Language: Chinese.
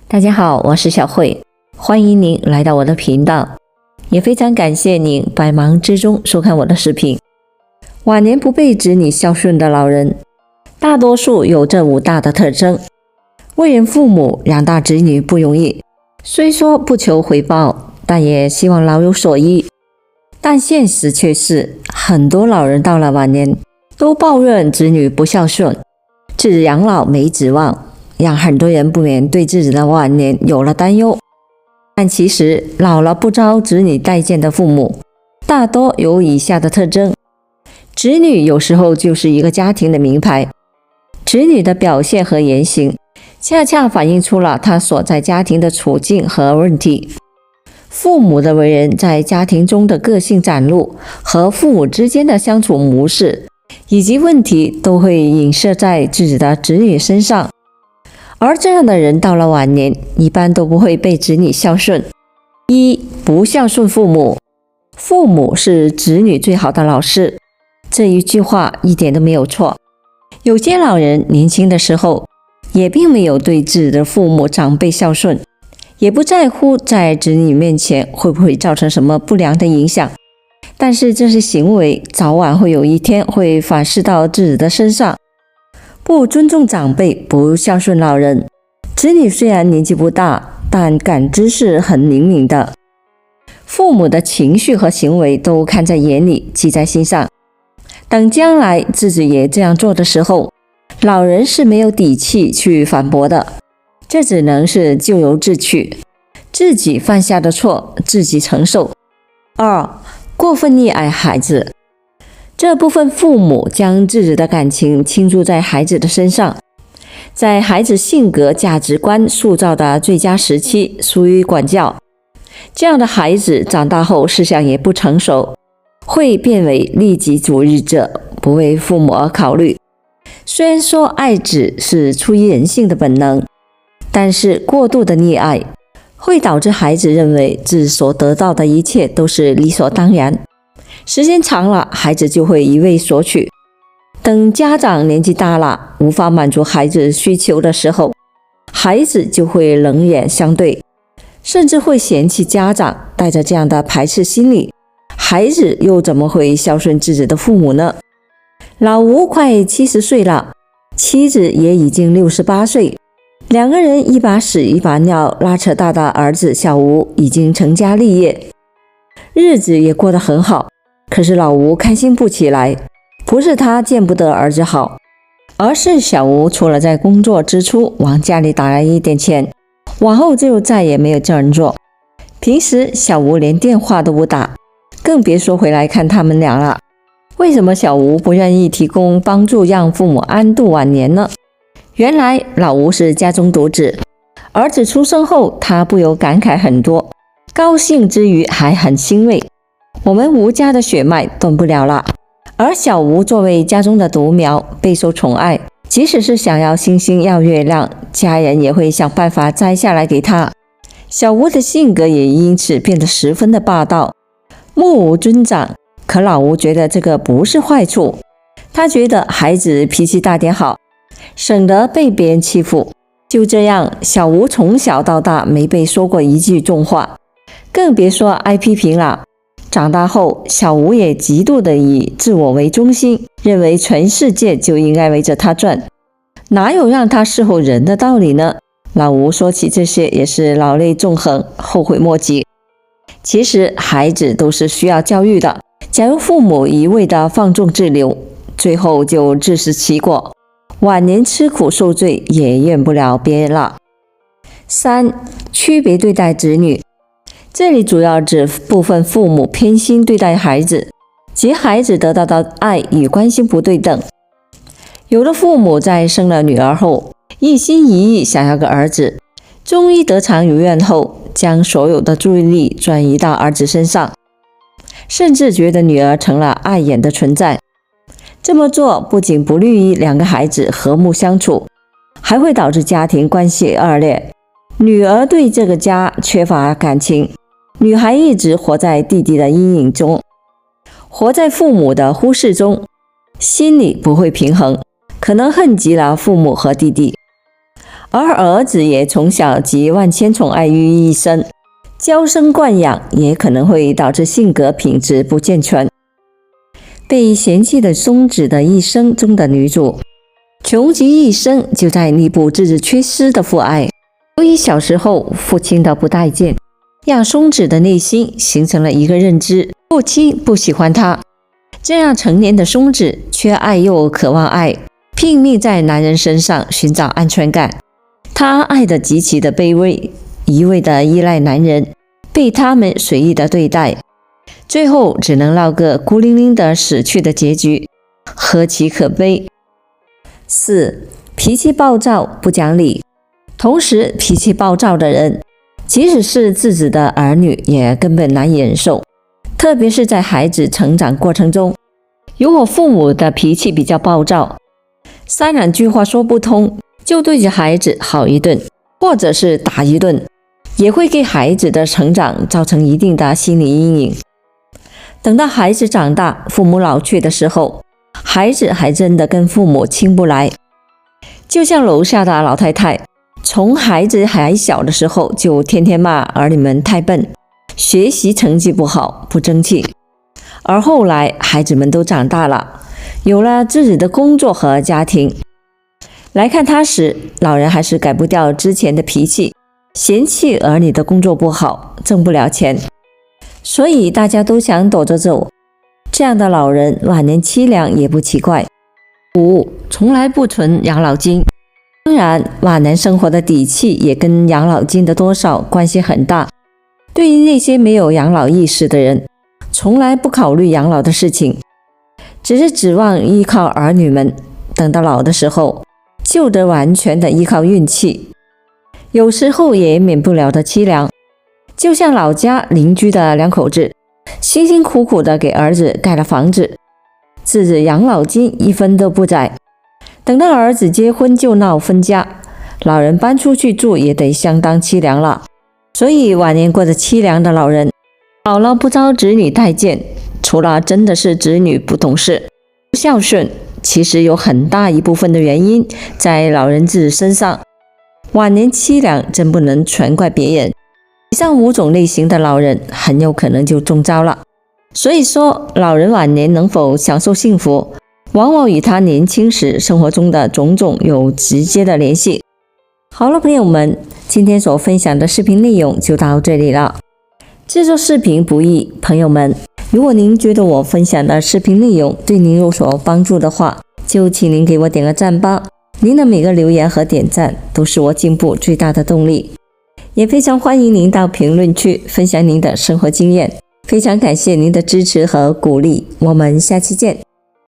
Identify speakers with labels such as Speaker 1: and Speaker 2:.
Speaker 1: 大家好，我是小慧，欢迎您来到我的频道，也非常感谢您百忙之中收看我的视频。晚年不被子女孝顺的老人，大多数有这5大的特征。为人父母，养大子女不容易，虽说不求回报，但也希望老有所依。但现实却是，很多老人到了晚年，都抱怨子女不孝顺，自己养老没指望，让很多人不免对自己的晚年有了担忧。但其实老了不招子女待见的父母，大多有以下的特征。子女有时候就是一个家庭的名牌，子女的表现和言行，恰恰反映出了他所在家庭的处境和问题。父母的为人在家庭中的个性展露，和父母之间的相处模式以及问题，都会影射在自己的子女身上。而这样的人到了晚年，一般都不会被子女孝顺。不孝顺父母。父母是子女最好的老师，这一句话一点都没有错。有些老人年轻的时候，也并没有对自己的父母长辈孝顺，也不在乎在子女面前会不会造成什么不良的影响。但是这些行为早晚会有一天会反噬到自己的身上。不尊重长辈，不孝顺老人，子女虽然年纪不大，但感知是很灵敏的，父母的情绪和行为都看在眼里，记在心上。等将来自己也这样做的时候，老人是没有底气去反驳的，这只能是咎由自取，自己犯下的错自己承受。过分溺爱孩子。这部分父母将自己的感情倾注在孩子的身上，在孩子性格价值观塑造的最佳时期疏于管教，这样的孩子长大后思想也不成熟，会变为利己主义者，不为父母而考虑。虽然说爱子是出于人性的本能，但是过度的溺爱会导致孩子认为自己所得到的一切都是理所当然，时间长了，孩子就会一味索取。等家长年纪大了，无法满足孩子需求的时候，孩子就会冷眼相对，甚至会嫌弃家长。带着这样的排斥心理，孩子又怎么会孝顺自己的父母呢？老吴快70岁了，妻子也已经68岁，两个人一把屎一把尿拉扯大的儿子小吴已经成家立业，日子也过得很好。可是老吴开心不起来，不是他见不得儿子好，而是小吴除了在工作之初往家里打来一点钱，往后就再也没有这样做。平时小吴连电话都不打，更别说回来看他们俩了。为什么小吴不愿意提供帮助让父母安度晚年呢？原来老吴是家中独子，儿子出生后他不由感慨很多，高兴之余还很欣慰，我们吴家的血脉断不了了。而小吴作为家中的独苗，备受宠爱，即使是想要星星要月亮，家人也会想办法摘下来给他。小吴的性格也因此变得十分的霸道，目无尊长。可老吴觉得这个不是坏处，他觉得孩子脾气大点好，省得被别人欺负。就这样，小吴从小到大没被说过一句重话，更别说挨批评了。长大后，小吴也极度的以自我为中心，认为全世界就应该围着他转，哪有让他伺候人的道理呢？老吴说起这些也是老泪纵横，后悔莫及。其实孩子都是需要教育的，假如父母一味的放纵自流，最后就自食其果，晚年吃苦受罪也怨不了别人了。区别对待子女。这里主要指部分父母偏心对待孩子，即孩子得到的爱与关心不对等。有的父母在生了女儿后，一心一意想要个儿子，终于得偿如愿后，将所有的注意力转移到儿子身上，甚至觉得女儿成了碍眼的存在。这么做不仅不利于两个孩子和睦相处，还会导致家庭关系恶劣。女儿对这个家缺乏感情，女孩一直活在弟弟的阴影中，活在父母的忽视中，心里不会平衡，可能恨极了父母和弟弟。而儿子也从小集万千宠爱于一身，娇生惯养也可能会导致性格品质不健全。被嫌弃的松子的一生中的女主，穷极一生就在弥补自己缺失的父爱。由于小时候父亲的不待见，让松子的内心形成了一个认知：父亲不喜欢她。这让成年的松子缺爱又渴望爱，拼命在男人身上寻找安全感。她爱得极其的卑微，一味的依赖男人，被他们随意的对待，最后只能落个孤零零的死去的结局，何其可悲。4. 脾气暴躁不讲理。同时脾气暴躁的人，即使是自己的儿女也根本难以忍受，特别是在孩子成长过程中，如果父母的脾气比较暴躁，3-2句话说不通就对着孩子好一顿，或者是打一顿，也会给孩子的成长造成一定的心理阴影。等到孩子长大，父母老去的时候，孩子还真的跟父母亲不来。就像楼下的老太太，从孩子还小的时候就天天骂儿女们太笨，学习成绩不好，不争气。而后来孩子们都长大了，有了自己的工作和家庭，来看他时，老人还是改不掉之前的脾气，嫌弃儿女的工作不好，挣不了钱，所以大家都想躲着走。这样的老人晚年凄凉也不奇怪。5. 从来不存养老金。当然，晚年生活的底气也跟养老金的多少关系很大。对于那些没有养老意识的人，从来不考虑养老的事情，只是指望依靠儿女们，等到老的时候，就得完全的依靠运气，有时候也免不了的凄凉。就像老家邻居的2口子，辛辛苦苦的给儿子盖了房子，自己养老金1分都不在。等到儿子结婚就闹分家，老人搬出去住也得相当凄凉了。所以晚年过得凄凉的老人，老了不遭子女待见，除了真的是子女不懂事、不孝顺，其实有很大一部分的原因在老人自己身上。晚年凄凉真不能全怪别人。以上5种类型的老人很有可能就中招了。所以说，老人晚年能否享受幸福，往往与他年轻时生活中的种种有直接的联系。好了，朋友们，今天所分享的视频内容就到这里了。制作视频不易，朋友们，如果您觉得我分享的视频内容对您有所帮助的话，就请您给我点个赞吧。您的每个留言和点赞都是我进步最大的动力。也非常欢迎您到评论区分享您的生活经验，非常感谢您的支持和鼓励，我们下期见。